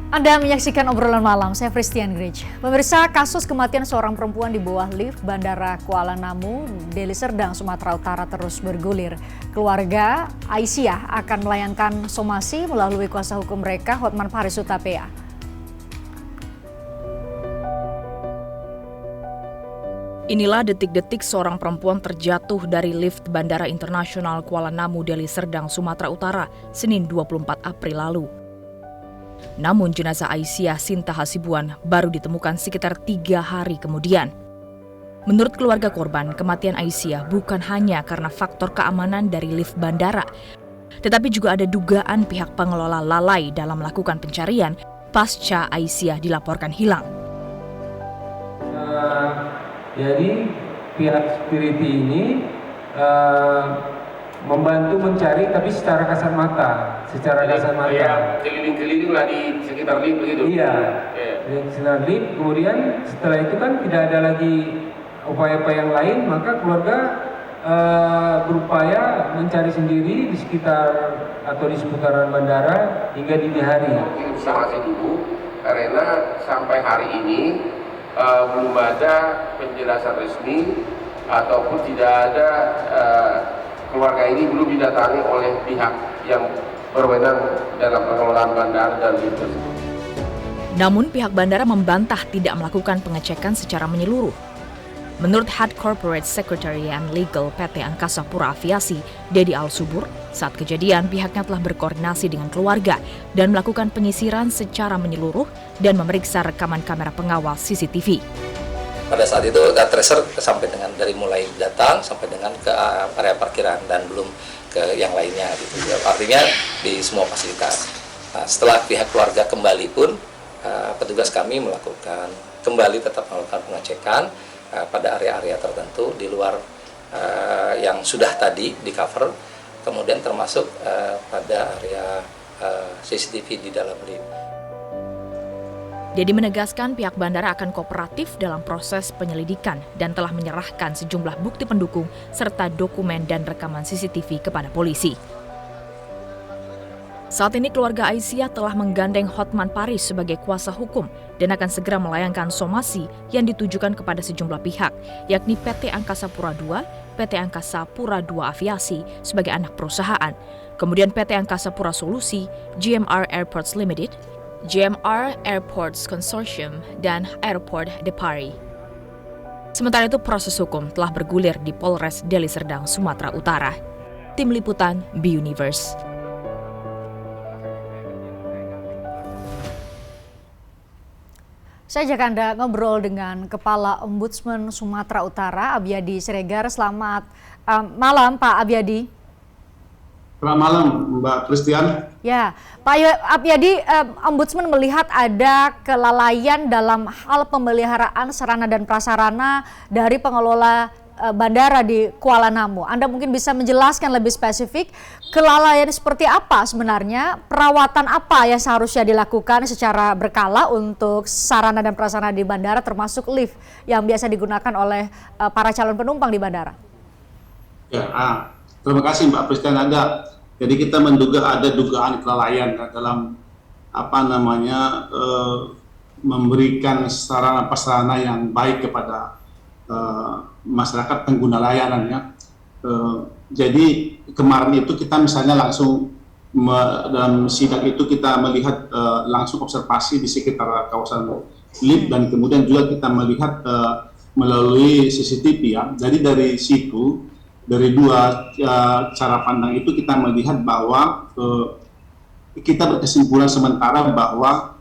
Anda menyaksikan obrolan malam, saya Christian Grich. Pemirsa, kasus kematian seorang perempuan di bawah lift Bandara Kuala Namu, Deli Serdang, Sumatera Utara terus bergulir. Keluarga Aisyah akan melayangkan somasi melalui kuasa hukum mereka, Hotman Paris Hutapea. Inilah detik-detik seorang perempuan terjatuh dari lift Bandara Internasional Kuala Namu, Deli Serdang, Sumatera Utara, Senin 24 April lalu. Namun jenazah Aisyah Sinta Hasibuan baru ditemukan sekitar 3 hari kemudian. Menurut keluarga korban, kematian Aisyah bukan hanya karena faktor keamanan dari lift bandara, tetapi juga ada dugaan pihak pengelola lalai dalam melakukan pencarian pasca Aisyah dilaporkan hilang. Jadi pihak security ini membantu mencari tapi secara kasat mata. Ya, keliling-keliling lah di sekitar lift begitu. Iya. Di sekitar lift. Kemudian setelah itu kan tidak ada lagi upaya-upaya yang lain, maka keluarga berupaya mencari sendiri di sekitar atau di seputaran bandara hingga dini hari. Masih dulu karena sampai hari ini belum ada penjelasan resmi ataupun tidak ada keluarga ini belum didatangi oleh pihak yang berwenang dalam pengelolaan bandara dan lift tersebut. Namun pihak bandara membantah tidak melakukan pengecekan secara menyeluruh. Menurut Head Corporate Secretary and Legal PT Angkasa Pura Aviasi, Dedi Al-Subur, saat kejadian pihaknya telah berkoordinasi dengan keluarga dan melakukan penyisiran secara menyeluruh dan memeriksa rekaman kamera pengawal CCTV. Pada saat itu tracer sampai dengan dari mulai datang sampai dengan ke area parkiran dan belum ke yang lainnya gitu. Artinya di semua fasilitas. Nah, setelah pihak keluarga kembali pun petugas kami melakukan kembali tetap melakukan pengecekan pada area-area tertentu di luar yang sudah tadi di cover, kemudian termasuk pada area CCTV di dalam lift. Dedi menegaskan pihak bandara akan kooperatif dalam proses penyelidikan dan telah menyerahkan sejumlah bukti pendukung serta dokumen dan rekaman CCTV kepada polisi. Saat ini keluarga Aisyah telah menggandeng Hotman Paris sebagai kuasa hukum dan akan segera melayangkan somasi yang ditujukan kepada sejumlah pihak, yakni PT Angkasa Pura II, PT Angkasa Pura II Aviasi sebagai anak perusahaan, kemudian PT Angkasa Pura Solusi, GMR Airports Limited, GMR Airports Consortium, dan Airport de Paris. Sementara itu proses hukum telah bergulir di Polres Deli Serdang, Sumatera Utara. Tim Liputan B-Universe. Saya ajak Anda ngobrol dengan Kepala Ombudsman Sumatera Utara, Abiyadi Siregar. Selamat malam, Pak Abiyadi. Selamat malam, Mbak Christian. Ya, Pak Abiyadi, Ombudsman melihat ada kelalaian dalam hal pemeliharaan sarana dan prasarana dari pengelola bandara di Kuala Namu. Anda mungkin bisa menjelaskan lebih spesifik kelalaian seperti apa sebenarnya, perawatan apa yang seharusnya dilakukan secara berkala untuk sarana dan prasarana di bandara termasuk lift yang biasa digunakan oleh para calon penumpang di bandara. Ya, terima kasih Mbak Christian. Jadi kita menduga ada dugaan kelalaian dalam memberikan sarana prasarana yang baik kepada masyarakat pengguna layanan ya. Jadi kemarin itu kita misalnya langsung dalam sidak itu kita melihat langsung observasi di sekitar kawasan lift dan kemudian juga kita melihat melalui CCTV ya. Jadi dari situ, dari dua cara pandang itu kita melihat bahwa kita berkesimpulan sementara bahwa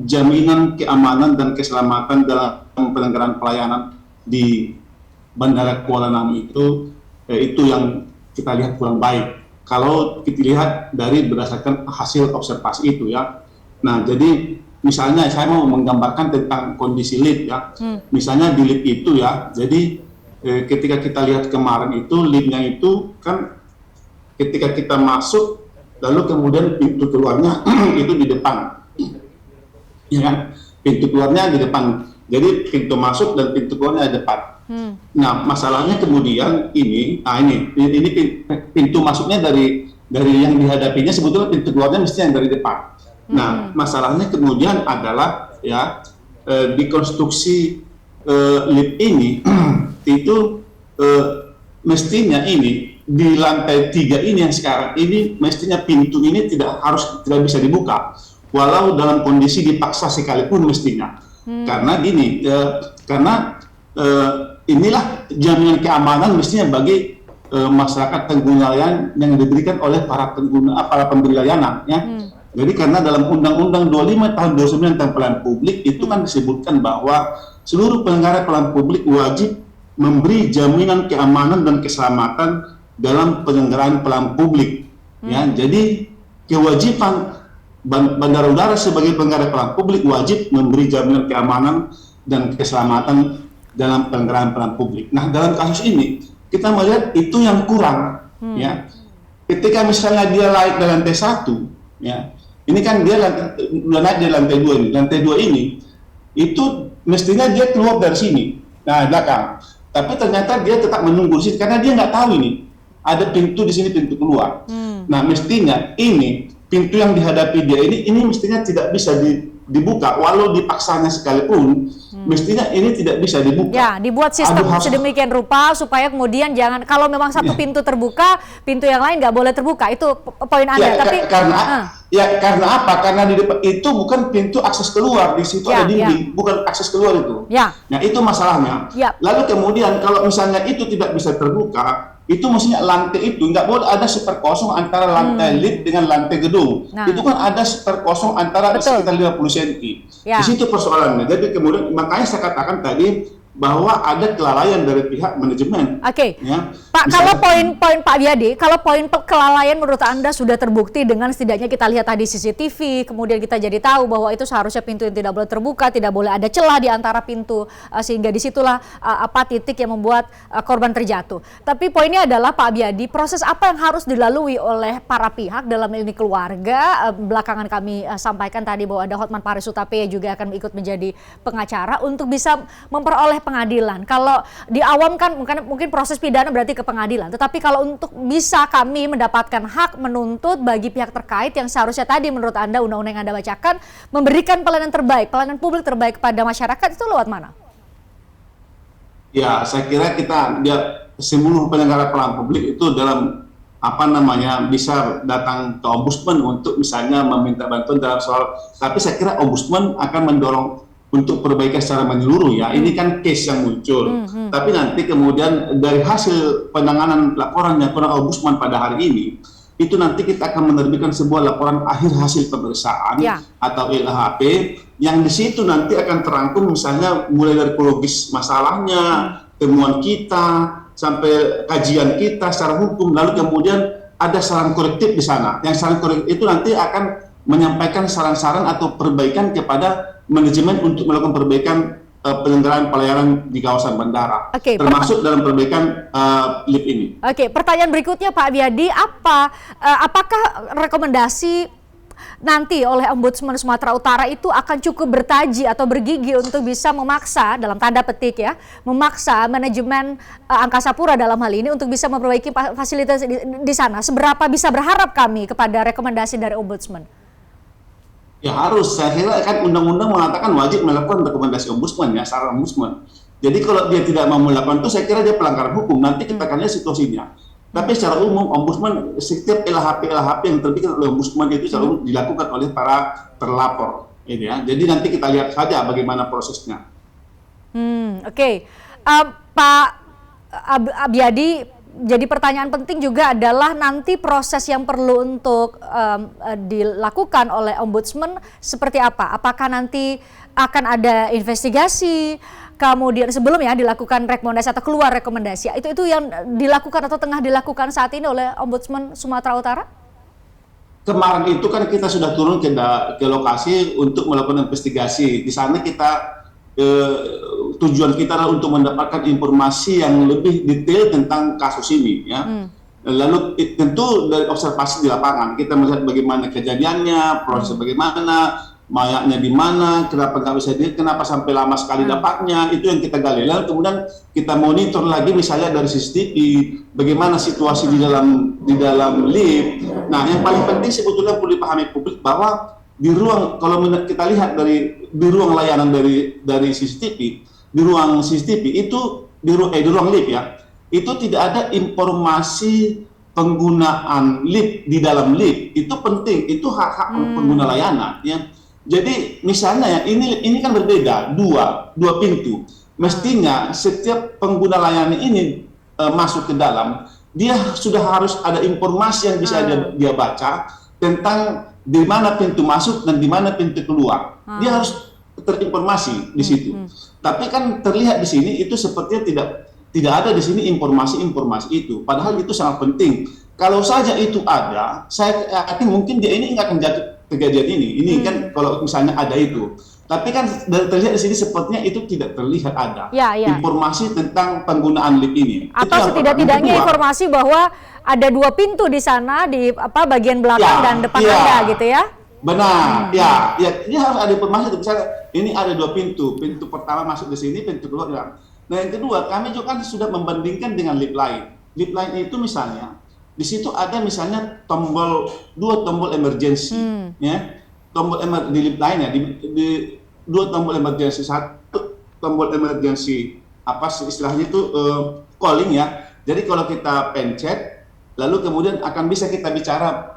jaminan keamanan dan keselamatan dalam penyelenggaraan pelayanan di Bandara Kuala Namu itu yang kita lihat kurang baik. Kalau kita lihat dari berdasarkan hasil observasi itu ya. Nah, jadi misalnya saya mau menggambarkan tentang kondisi lift ya. Misalnya di lift itu ya, jadi ketika kita lihat kemarin itu liftnya itu kan ketika kita masuk lalu kemudian pintu keluarnya itu di depan, ya kan? Pintu keluarnya di depan, jadi pintu masuk dan pintu keluarnya di depan. Nah masalahnya kemudian ini pintu masuknya dari yang dihadapinya sebetulnya pintu keluarnya mesti yang dari depan. Nah, masalahnya kemudian adalah ya di konstruksi lift ini itu mestinya ini di lantai 3 ini yang sekarang ini mestinya pintu ini tidak bisa dibuka walau dalam kondisi dipaksa sekalipun mestinya. Karena gini, karena inilah jaminan keamanan mestinya bagi masyarakat pengguna layanan yang diberikan oleh para pemberi layanan ya. Jadi karena dalam Undang-Undang 25 tahun 2009 tentang pelayanan publik itu kan disebutkan bahwa seluruh penyelenggara pelayanan publik wajib memberi jaminan keamanan dan keselamatan dalam penyelenggaraan pelayanan publik. Ya, jadi kewajiban Bandara Udara sebagai penyelenggara pelayanan publik wajib memberi jaminan keamanan dan keselamatan dalam penyelenggaraan pelayanan publik. Nah, dalam kasus ini kita melihat itu yang kurang. Ya, ketika misalnya dia naik di lantai 1, ya. Ini kan dia udah naik di lantai 2 ini. Lantai 2 ini itu mestinya dia keluar dari sini. Nah, belakang. Tapi ternyata dia tetap menunggu di sini karena dia nggak tahu ini ada pintu di sini, pintu keluar. Nah, mestinya ini pintu yang dihadapi dia ini mestinya tidak bisa dibuka walau dipaksanya sekalipun. Mestinya ini tidak bisa dibuka. Ya, dibuat sistem sedemikian rupa supaya kemudian jangan, kalau memang satu pintu terbuka, pintu yang lain nggak boleh terbuka. Itu poin Anda. Ya, karena apa? Karena di depan itu bukan pintu akses keluar, di situ ada dinding, bukan akses keluar itu. Ya. Nah, itu masalahnya. Ya. Lalu kemudian kalau misalnya itu tidak bisa terbuka, itu mestinya lantai itu nggak boleh ada seperkosong antara lantai lift dengan lantai gedung. Nah. Itu kan ada seperkosong antara sekitar 50 cm. Ya. Di situ persoalannya. Jadi kemudian makanya saya katakan tadi bahwa ada kelalaian dari pihak manajemen. Oke. Ya. Pak, kalau poin Pak Wiyadi, kalau poin kelalaian menurut Anda sudah terbukti dengan setidaknya kita lihat tadi CCTV, kemudian kita jadi tahu bahwa itu seharusnya pintu yang tidak boleh terbuka, tidak boleh ada celah di antara pintu, sehingga disitulah titik yang membuat korban terjatuh. Tapi poinnya adalah Pak Wiyadi, proses apa yang harus dilalui oleh para pihak dalam ini keluarga? Belakangan kami sampaikan tadi bahwa ada Hotman Paris Hutapea juga akan ikut menjadi pengacara untuk bisa memperoleh pengadilan. Kalau di awam kan mungkin proses pidana berarti ke pengadilan, tetapi kalau untuk bisa kami mendapatkan hak menuntut bagi pihak terkait yang seharusnya tadi menurut Anda undang-undang yang Anda bacakan memberikan pelayanan terbaik, pelayanan publik terbaik kepada masyarakat, itu lewat mana? Ya, saya kira seluruh penyelenggara pelayanan publik itu dalam bisa datang ke ombudsman untuk misalnya meminta bantuan dalam soal, tapi saya kira ombudsman akan mendorong untuk perbaikan secara menyeluruh ya. Ini kan case yang muncul. Tapi nanti kemudian dari hasil penanganan laporan yang dilakukan ombudsman pada hari ini, itu nanti kita akan menerbitkan sebuah laporan akhir hasil pemeriksaan atau LHP yang di situ nanti akan terangkum misalnya mulai dari kronologis masalahnya, temuan kita, sampai kajian kita secara hukum, lalu kemudian ada saran korektif di sana. Yang saran korektif itu nanti akan menyampaikan saran-saran atau perbaikan kepada manajemen untuk melakukan perbaikan penyelenggaraan pelayanan di kawasan bandara, termasuk dalam perbaikan lift ini. Oke, pertanyaan berikutnya Pak Wiyadi, apakah rekomendasi nanti oleh Ombudsman Sumatera Utara itu akan cukup bertaji atau bergigi untuk bisa memaksa, dalam tanda petik ya, memaksa manajemen Angkasa Pura dalam hal ini untuk bisa memperbaiki fasilitas di sana? Seberapa bisa berharap kami kepada rekomendasi dari Ombudsman? Ya harus, saya kira kan undang-undang mengatakan wajib melakukan rekomendasi ombudsman ya, saran ombudsman. Jadi kalau dia tidak mau melakukan itu, saya kira dia pelanggaran hukum. Nanti kita akan lihat situasinya. Tapi secara umum ombudsman, setiap LHP yang terbitkan oleh ombudsman itu selalu dilakukan oleh para terlapor. Ini ya. Jadi nanti kita lihat saja bagaimana prosesnya. Oke. Pak Abiyadi, jadi pertanyaan penting juga adalah nanti proses yang perlu untuk dilakukan oleh ombudsman seperti apa? Apakah nanti akan ada investigasi, kemudian sebelumnya dilakukan rekomendasi atau keluar rekomendasi? Itu yang dilakukan atau tengah dilakukan saat ini oleh Ombudsman Sumatera Utara? Kemarin itu kan kita sudah turun ke lokasi untuk melakukan investigasi. Di sana kita tujuan kita adalah untuk mendapatkan informasi yang lebih detail tentang kasus ini ya. Lalu tentu dari observasi di lapangan kita melihat bagaimana kejadiannya, proses bagaimana, mayatnya di mana, kenapa nggak bisa kenapa sampai lama sekali dapatnya, itu yang kita gali. Lalu kemudian kita monitor lagi misalnya dari CCTV bagaimana situasi di dalam lift. Nah, yang paling penting sebetulnya perlu dipahami publik bahwa di ruang, kalau kita lihat di ruang layanan dari CCTV, di ruang CCTV itu di ruang lift ya, itu tidak ada informasi penggunaan lift di dalam lift. Itu penting, itu hak-hak pengguna layanan ya. Jadi misalnya ya, ini kan berbeda, dua pintu. Mestinya setiap pengguna layanan ini masuk ke dalam, dia sudah harus ada informasi yang bisa dia baca tentang di mana pintu masuk dan di mana pintu keluar. Dia harus terinformasi di situ. Tapi kan terlihat di sini itu sepertinya tidak ada di sini informasi-informasi itu. Padahal itu sangat penting. Kalau saja itu ada, saya yakin mungkin dia ini nggak akan jatuh kejadian ini. Ini kan kalau misalnya ada itu. Tapi kan terlihat di sini sepertinya itu tidak terlihat ada informasi tentang penggunaan lift ini. Atau setidak-tidaknya informasi bahwa ada 2 pintu di sana di bagian belakang dan depan Anda gitu ya. Benar, ya ini harus ada informasi. Misalnya ini ada 2 pintu. Pintu pertama masuk di sini, pintu keluar. Nah yang kedua, kami juga kan sudah membandingkan dengan lift lain. Lift lain itu misalnya di situ ada misalnya dua tombol emergency, ya. Di lift lainnya di 2 tombol emergency, 1 tombol emergency istilahnya itu calling ya. Jadi kalau kita pencet, lalu kemudian akan bisa kita bicara,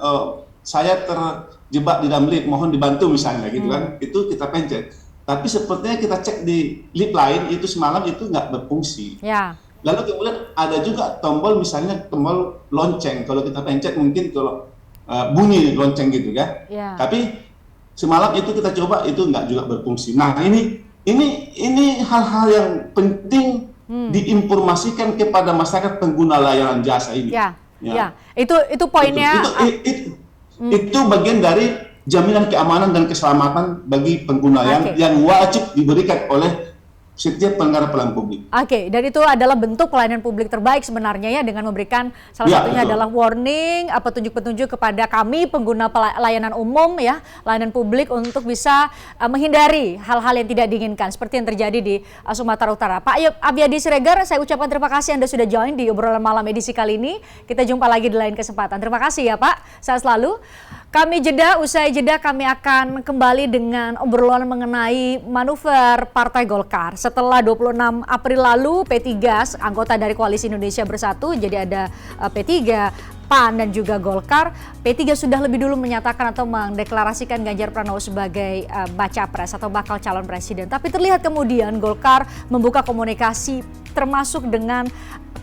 saya terjebak di dalam lift, mohon dibantu misalnya gitu kan, itu kita pencet. Tapi sepertinya kita cek di lift lain itu semalam itu nggak berfungsi. Ya. Lalu kemudian ada juga tombol misalnya tombol lonceng, kalau kita pencet mungkin kalau bunyi lonceng gitu kan. Ya. Tapi semalam itu kita coba itu nggak juga berfungsi. Nah ini hal-hal yang penting diinformasikan kepada masyarakat pengguna layanan jasa ini. Ya. Itu poinnya. Itu bagian dari jaminan keamanan dan keselamatan bagi pengguna yang wajib diberikan oleh setiap pengguna pelayanan publik. Dan itu adalah bentuk pelayanan publik terbaik sebenarnya ya, dengan memberikan salah satunya adalah warning, petunjuk-petunjuk kepada kami pengguna layanan umum ya, layanan publik untuk bisa menghindari hal-hal yang tidak diinginkan seperti yang terjadi di Sumatera Utara. Pak Abiyadi Siregar, saya ucapkan terima kasih Anda sudah join di obrolan malam edisi kali ini. Kita jumpa lagi di lain kesempatan. Terima kasih ya Pak. Sehat selalu. Kami usai jeda kami akan kembali dengan obrolan mengenai manuver Partai Golkar. Setelah 26 April lalu P3, anggota dari Koalisi Indonesia Bersatu, jadi ada P3, PAN dan juga Golkar. P3 sudah lebih dulu menyatakan atau mendeklarasikan Ganjar Pranowo sebagai baca pres atau bakal calon presiden. Tapi terlihat kemudian Golkar membuka komunikasi termasuk dengan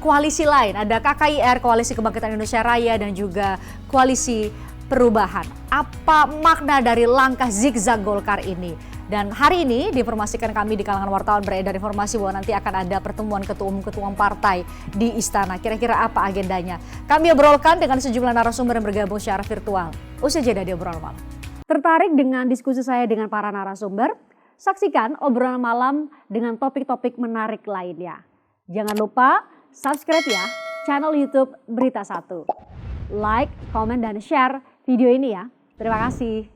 koalisi lain. Ada KKIR, Koalisi Kebangkitan Indonesia Raya, dan juga Koalisi Perubahan. Apa makna dari langkah zigzag Golkar ini? Dan hari ini diinformasikan kami di kalangan wartawan beredar informasi bahwa nanti akan ada pertemuan ketua umum partai di Istana. Kira-kira apa agendanya? Kami obrolkan dengan sejumlah narasumber yang bergabung secara virtual. Usai jeda di obrolan malam. Tertarik dengan diskusi saya dengan para narasumber? Saksikan obrolan malam dengan topik-topik menarik lainnya. Jangan lupa subscribe ya channel YouTube Berita 1. Like, komen, dan share video ini ya. Terima kasih.